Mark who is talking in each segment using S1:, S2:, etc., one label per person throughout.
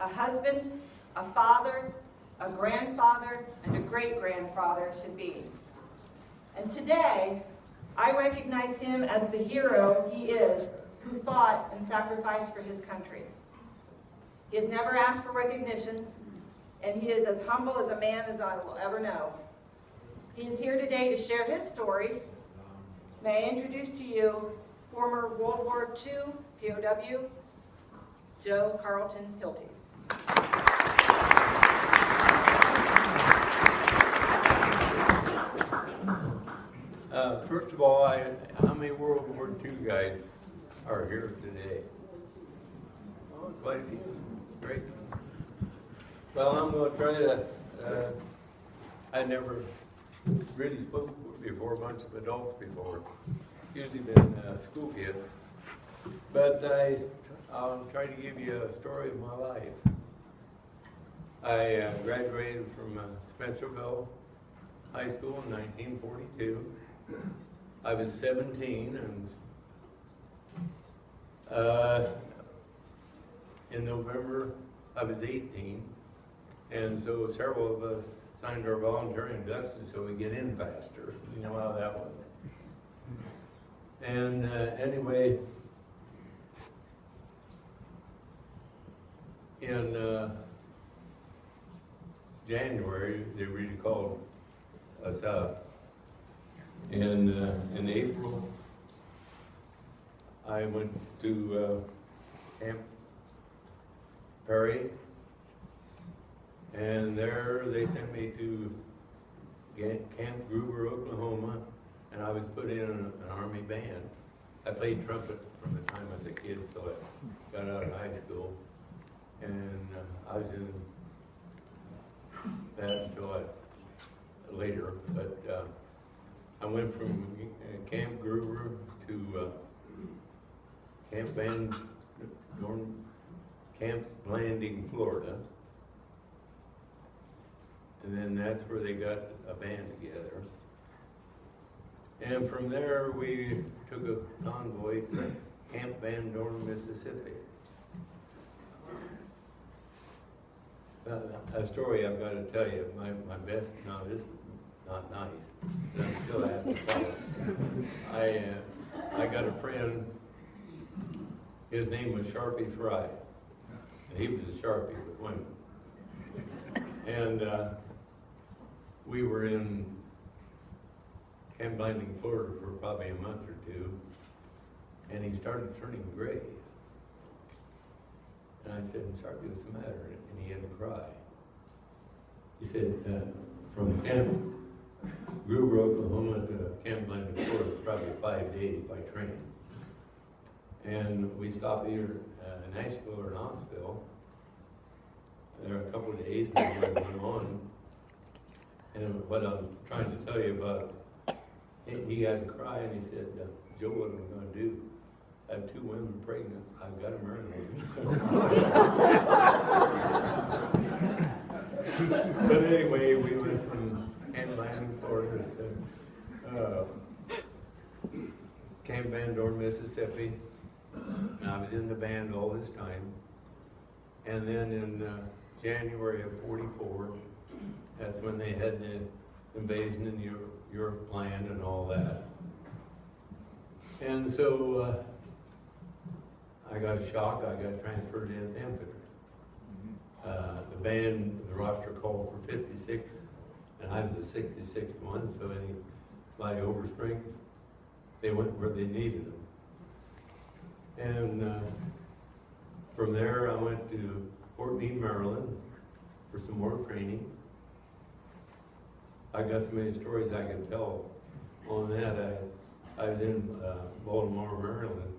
S1: a husband, a father, a grandfather, and a great-grandfather should be. And today, I recognize him as the hero he is, who fought and sacrificed for his country. He has never asked for recognition, and he is as humble as a man as I will ever know. He is here today to share his story. May I introduce to you former World War II POW, Joe Carlton Hilty.
S2: First of all, how many World War II guys are here today? Oh, quite a few. Great. Well, I'm going to try to, I never really spoke before a bunch of adults before. Usually been school kids. But I'll try to give you a story of my life. I graduated from Spencerville High School in 1942. I was 17, and in November I was 18, and so several of us signed our voluntary induction so we get in faster. You know how that was. And anyway, in January they really called us out. In April, I went to Camp Perry, and there they sent me to Camp Gruber, Oklahoma, and I was put in an Army band. I played trumpet from the time I was a kid till I got out of high school, and I was in that until later, but I went from Camp Gruber to Camp Landing, Florida, and then that's where they got a band together. And from there we took a convoy to Camp Van Dorn, Mississippi. A story I've got to tell you, my best, now this is not nice, but I'm still have to tell it. I got a friend, his name was Sharpie Fry, and he was a Sharpie with women. And we were in Camp Landing, Florida for probably a month or two, and he started turning gray. And I said, Sharpie, what's the matter? And he had to cry. He said, from Camp Gruber, Oklahoma to Camp Landing, Florida, probably 5 days by train. And we stopped either in Nashville or Knoxville. There were a couple of days, and we went on. And what I'm trying to tell you about, he had to cry, and he said, Joe, what am I going to do? I have 2 women pregnant. I've got to marry them. But anyway, we went from Camp Landing, Florida to Camp Van Dorn, Mississippi. And I was in the band all this time. And then in January of '44, that's when they had the invasion in Europe planned and all that. And so I got a shock. I got transferred into infantry. The band, the roster called for 56, and I was the 66th one, so anybody over strength, they went where they needed them. And from there, I went to Fort Meade, Maryland for some more training. I got so many stories I could tell on that. I was in Baltimore, Maryland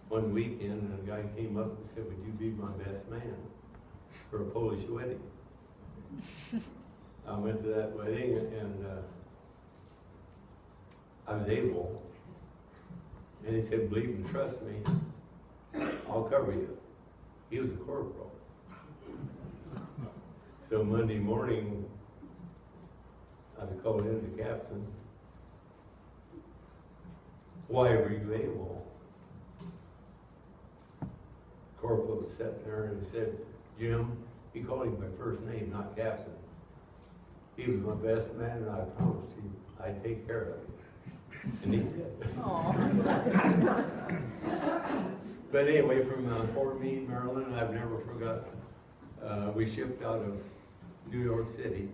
S2: one weekend, and a guy came up and said, would you be my best man for a Polish wedding? I went to that wedding, and I was able. And he said, believe and trust me, I'll cover you. He was a corporal. So Monday morning, I was called in to captain. Why were you able? Corporal was sitting there and he said, Jim. He called him by first name, not Captain. He was my best man, and I promised him I'd take care of him. And he did. But anyway, from Fort Meade, Maryland, I've never forgotten. We shipped out of New York City,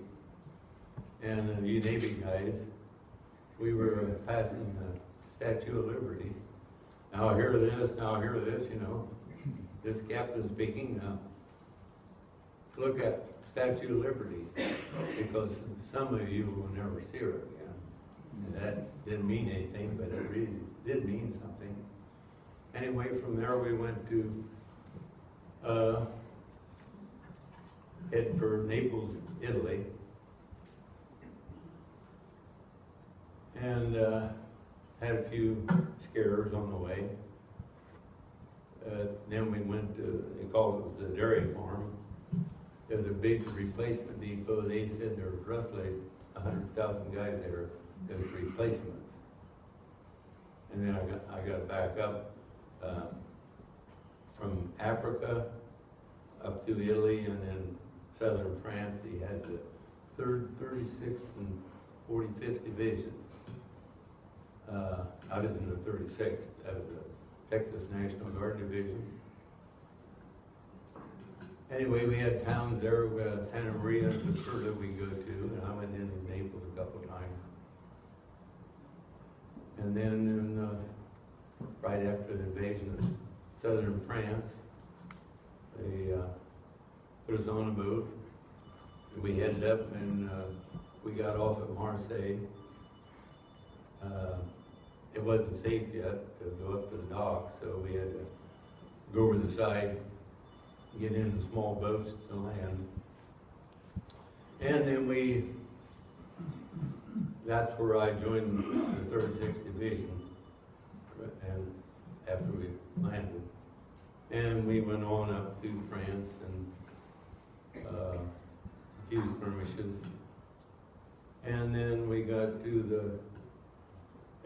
S2: and you Navy guys, we were passing the Statue of Liberty. Now hear this, now hear this, you know. This captain speaking now. Look at Statue of Liberty, because some of you will never see her again. And that didn't mean anything, but it really did mean something. Anyway, from there we went to head for Naples, Italy. And had a few scares on the way. Then we went to, they called it was a dairy farm. There was a big replacement depot. They said there was roughly 100,000 guys there as replacements. And then I got back up from Africa up to Italy, and then southern France. He had the 3rd, 36th, and 45th Division. I was in the 36th. That was the Texas National Guard Division. Anyway, we had towns there. We had Santa Maria and Caserta we go to, and I went into Naples a couple of times. And then right after the invasion of southern France, they put us on a boat. And we headed up, and we got off at Marseille. It wasn't safe yet to go up to the docks, so we had to go over the side, get into small boats to land. And then that's where I joined the 36th Division, and after we landed. And we went on up through France and a few skirmishes. And then we got to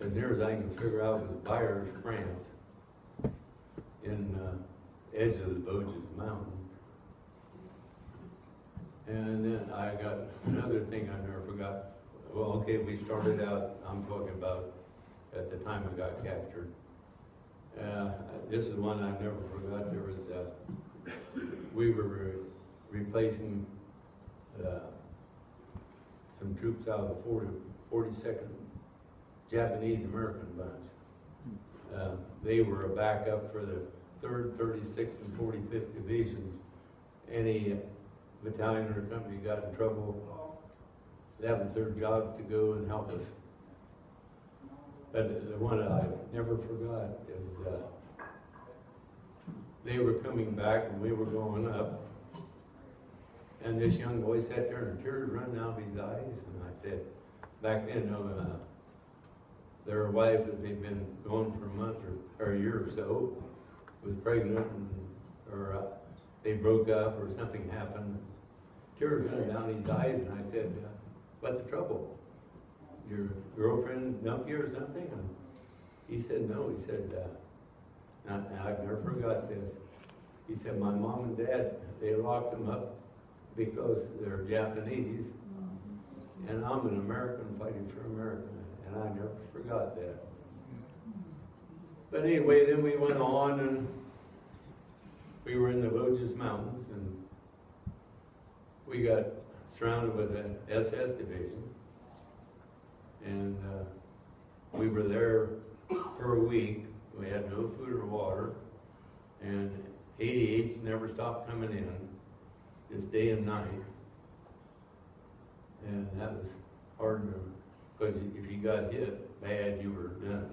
S2: as near as I can figure out, was Byers, France, in edge of the Vosges Mountain. And then I got another thing I never forgot. Well, okay, we started out, I'm talking about at the time I got captured. This is one I never forgot. There was, we were replacing some troops out of the 42nd Japanese American bunch. They were a backup for the 3rd, 36th, and 45th Divisions. Any battalion or company got in trouble, that was their job to go and help us. But the one I never forgot is they were coming back and we were going up. And this young boy sat there and tears running out of his eyes. And I said, back then, their wife that they'd been going for a month or a year or so was pregnant, or they broke up or something happened. Tears running down his eyes, and I said, what's the trouble? Your girlfriend dumped you or something? And he said, no. He said, now I've never forgot this. He said, my mom and dad, they locked them up because they're Japanese, and I'm an American fighting for America. And I never forgot that. But anyway, then we went on, and we were in the Vosges Mountains, and we got surrounded with an SS division. And we were there for a week. We had no food or water, and 88s never stopped coming in, just day and night. And that was hard to, because if you got hit bad, you were done.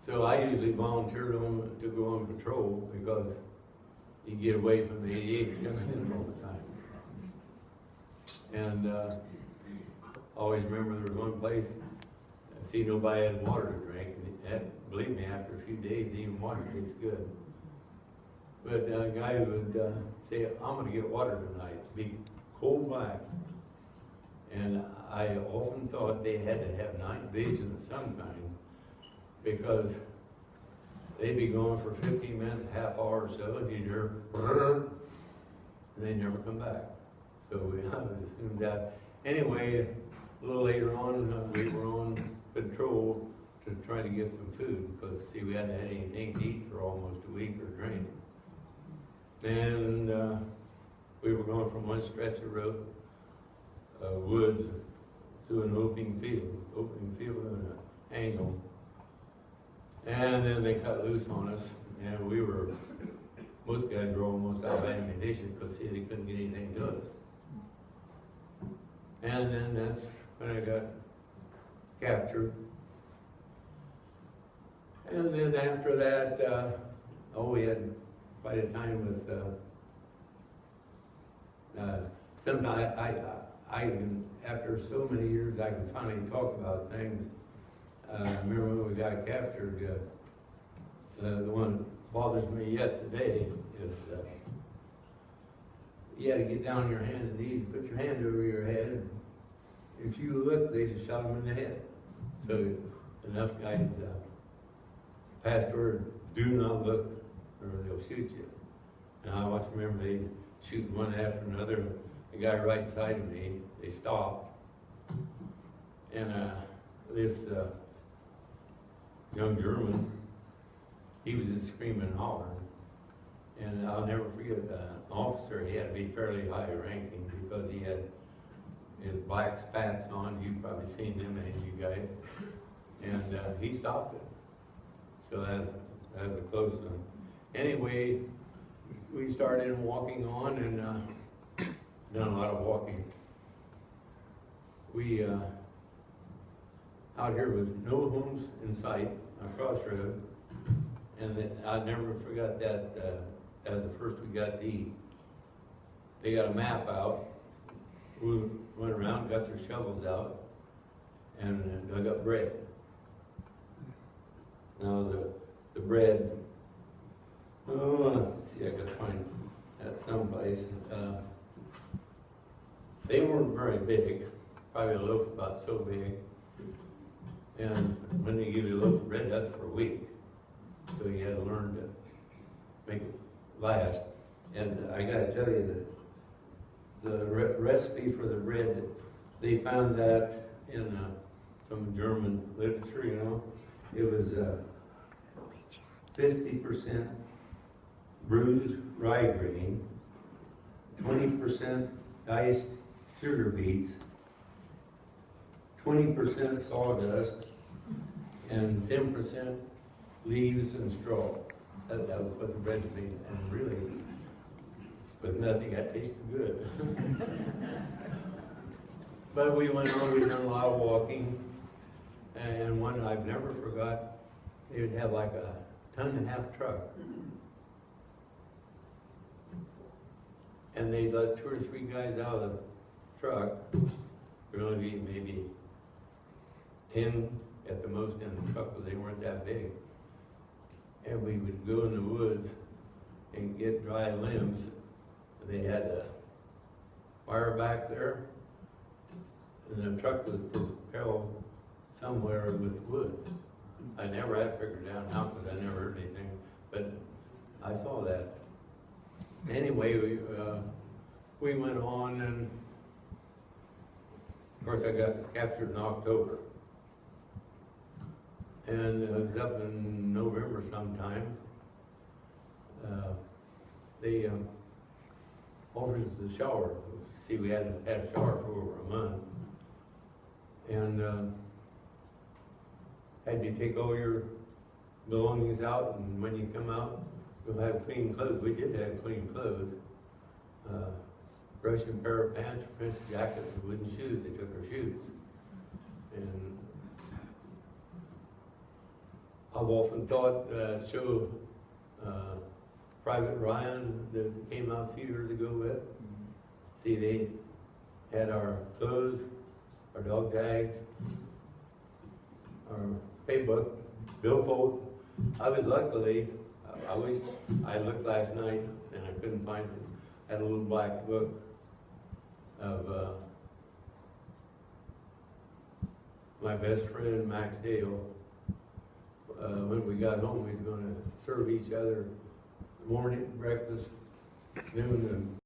S2: So I usually volunteered to go on patrol because you get away from the 88s coming in all the time. And I always remember there was one place, I see nobody had water to drink. And believe me, after a few days, even water tastes good. But a guy would say, I'm going to get water tonight, be cold black. And I often thought they had to have night vision of some kind, because they'd be going for 15 minutes, a half hour or so, and you'd hear, and they never come back. So I was assumed that. Anyway, a little later on, we were on patrol to try to get some food, because see, we hadn't had anything to eat for almost a week or drink. And we were going from one stretch of road, woods, to an open field and an angle. And then they cut loose on us, and most guys were almost out of ammunition, because see, they couldn't get anything to us. And then that's when I got captured. And then after that, we had quite a time with, sometimes after so many years, I can finally talk about things. Remember when we got captured, the one that bothers me yet today is, you had to get down on your hands and knees, put your hand over your head, and if you look, they just shot them in the head. So enough guys passed word, do not look, or they'll shoot you. And I remember they shooting one after another. The guy right side of me, they stopped. And this young German, he was just screaming and hollering. And I'll never forget, an officer, he had to be fairly high ranking, because he had his black spats on. You've probably seen them, and you guys. And he stopped it. So that was a close one. Anyway, we started walking on, and done a lot of walking. We out here with no homes in sight, a crossroad, and I never forgot that. As the first we got to eat, they got a map out. We went around, got their shovels out, and dug up bread. Now the bread, let's see, I gotta find that someplace. They weren't very big, probably a loaf about so big. And when they give you a loaf of bread, that's for a week. So you had to learn to make it last. And I gotta tell you that the recipe for the bread, they found that in some German literature, you know. It was 50% bruised rye grain, 20% diced sugar beets, 20% sawdust, and 10% leaves and straw. That was what the bread was made, and really, with nothing, that tasted good. But we went on, we done a lot of walking, and one I've never forgot, they would have like a 1.5-ton truck. And they'd let 2 or 3 guys out of the truck. There'd only be maybe 10 at the most in the truck, but they weren't that big. And we would go in the woods and get dry limbs. They had a fire back there, and the truck was propelled somewhere with wood. I never had figured out how, because I never heard anything, but I saw that. Anyway, we went on, and of course I got captured in October. And it was up in November sometime. They offered us the shower. See, we hadn't had a shower for over a month. And had you take all your belongings out, and when you come out, you'll have clean clothes. We did have clean clothes. Brush and pair of pants, a French jacket, and wooden shoes. They took our shoes. And I've often thought show Private Ryan that came out a few years ago with. See, they had our clothes, our dog tags, our paybook, billfold. I was luckily, I looked last night and I couldn't find it. I had a little black book of my best friend, Max Dale. When we got home, we was going to serve each other morning, breakfast, noon, and